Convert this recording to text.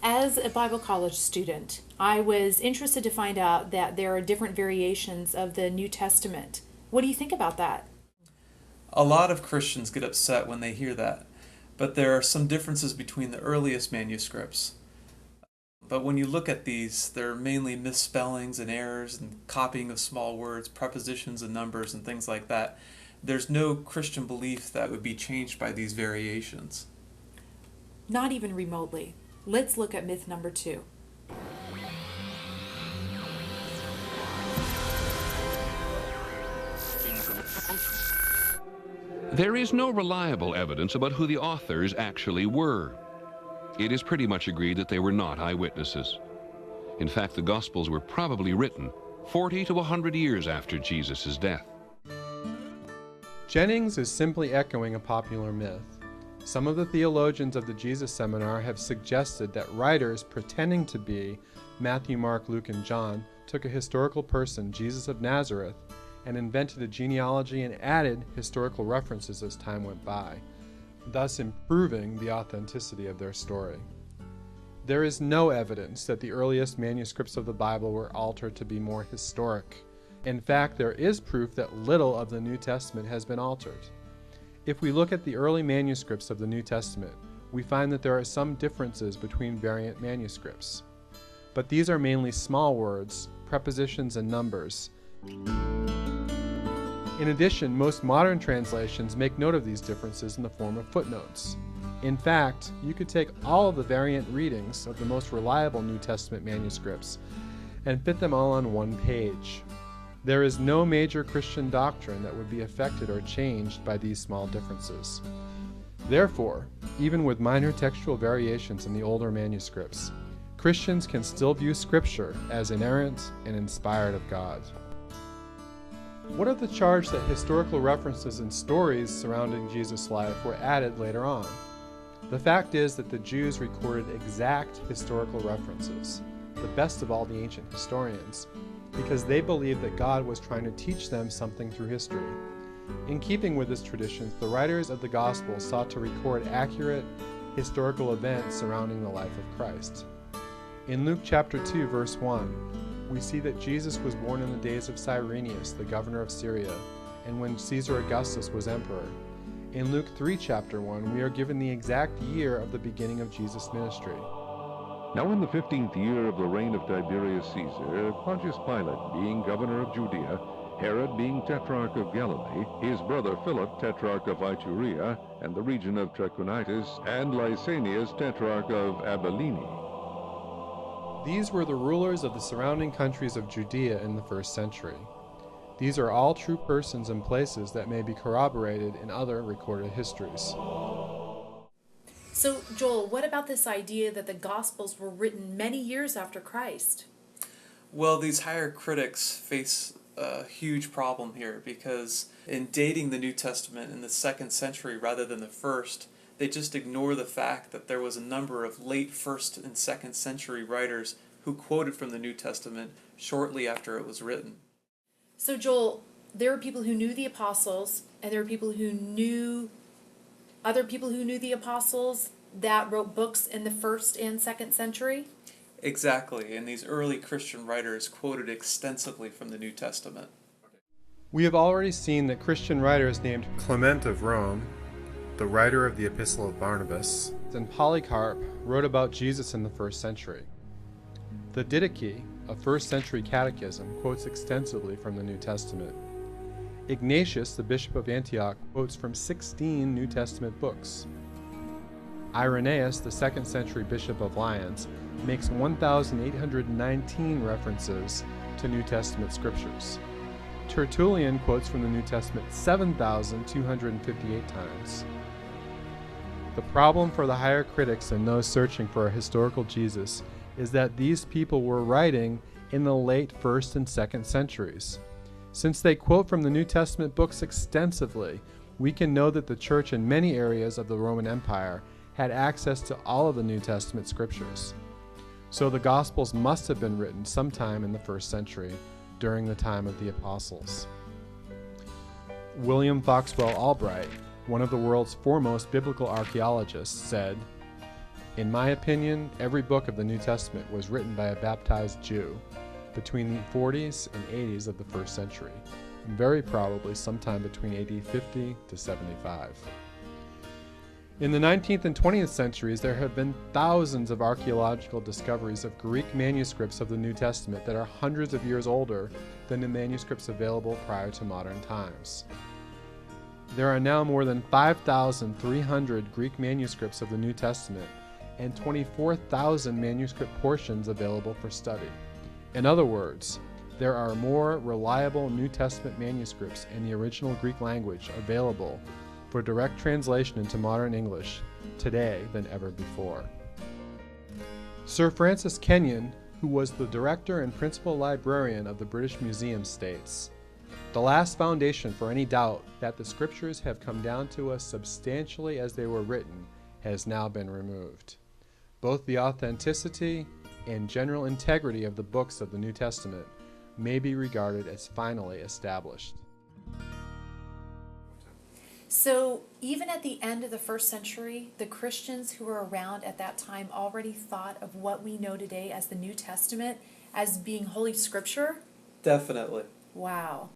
As a Bible college student, I was interested to find out that there are different variations of the New Testament. What do you think about that? A lot of Christians get upset when they hear that, but there are some differences between the earliest manuscripts. But when you look at these, they're mainly misspellings and errors and copying of small words, prepositions and numbers and things like that. There's no Christian belief that would be changed by these variations. Not even remotely. Let's look at myth number 2. There is no reliable evidence about who the authors actually were. It is pretty much agreed that they were not eyewitnesses. In fact, the Gospels were probably written 40 to 100 years after Jesus' death. Jennings is simply echoing a popular myth. Some of the theologians of the Jesus Seminar have suggested that writers pretending to be Matthew, Mark, Luke, and John took a historical person, Jesus of Nazareth, and invented a genealogy and added historical references as time went by, thus improving the authenticity of their story. There is no evidence that the earliest manuscripts of the Bible were altered to be more historic. In fact, there is proof that little of the New Testament has been altered. If we look at the early manuscripts of the New Testament, we find that there are some differences between variant manuscripts. But these are mainly small words, prepositions, and numbers. In addition, most modern translations make note of these differences in the form of footnotes. In fact, you could take all of the variant readings of the most reliable New Testament manuscripts and fit them all on one page. There is no major Christian doctrine that would be affected or changed by these small differences. Therefore, even with minor textual variations in the older manuscripts, Christians can still view Scripture as inerrant and inspired of God. What of the charge that historical references and stories surrounding Jesus' life were added later on? The fact is that the Jews recorded exact historical references, the best of all the ancient historians, because they believed that God was trying to teach them something through history. In keeping with this tradition, the writers of the Gospel sought to record accurate historical events surrounding the life of Christ. In Luke chapter 2, verse 1, we see that Jesus was born in the days of Cyrenius, the governor of Syria, and when Caesar Augustus was emperor. In Luke 3, chapter 1, we are given the exact year of the beginning of Jesus' ministry. Now in the 15th year of the reign of Tiberius Caesar, Pontius Pilate being governor of Judea, Herod being tetrarch of Galilee, his brother Philip tetrarch of Iturea and the region of Trachonitis, and Lysanias tetrarch of Abilene. These were the rulers of the surrounding countries of Judea in the first century. These are all true persons and places that may be corroborated in other recorded histories. So, Joel, what about this idea that the Gospels were written many years after Christ? Well, these higher critics face a huge problem here because in dating the New Testament in the 2nd century rather than the 1st, they just ignore the fact that there was a number of late 1st and 2nd century writers who quoted from the New Testament shortly after it was written. So, Joel, there are people who knew the apostles, and there are people who knew other people who knew the apostles that wrote books in the 1st and 2nd century? Exactly, and these early Christian writers quoted extensively from the New Testament. We have already seen that Christian writers named Clement of Rome, the writer of the Epistle of Barnabas, and Polycarp wrote about Jesus in the 1st century. The Didache, a 1st century catechism, quotes extensively from the New Testament. Ignatius, the bishop of Antioch, quotes from 16 New Testament books. Irenaeus, the 2nd century bishop of Lyons, makes 1,819 references to New Testament scriptures. Tertullian quotes from the New Testament 7,258 times. The problem for the higher critics and those searching for a historical Jesus is that these people were writing in the late 1st and 2nd centuries. Since they quote from the New Testament books extensively, we can know that the church in many areas of the Roman Empire had access to all of the New Testament scriptures. So the Gospels must have been written sometime in the 1st century, during the time of the apostles. William Foxwell Albright, one of the world's foremost biblical archaeologists, said, In my opinion, every book of the New Testament was written by a baptized Jew between the 40s and 80s of the first century, and very probably sometime between AD 50 to 75. In the 19th and 20th centuries, there have been thousands of archaeological discoveries of Greek manuscripts of the New Testament that are hundreds of years older than the manuscripts available prior to modern times. There are now more than 5,300 Greek manuscripts of the New Testament and 24,000 manuscript portions available for study. In other words, there are more reliable New Testament manuscripts in the original Greek language available for direct translation into modern English today than ever before. Sir Francis Kenyon, who was the director and principal librarian of the British Museum, states, "The last foundation for any doubt that the scriptures have come down to us substantially as they were written has now been removed. Both the authenticity and general integrity of the books of the New Testament may be regarded as finally established." So even at the end of the first century, the Christians who were around at that time already thought of what we know today as the New Testament as being Holy Scripture? Definitely. Wow.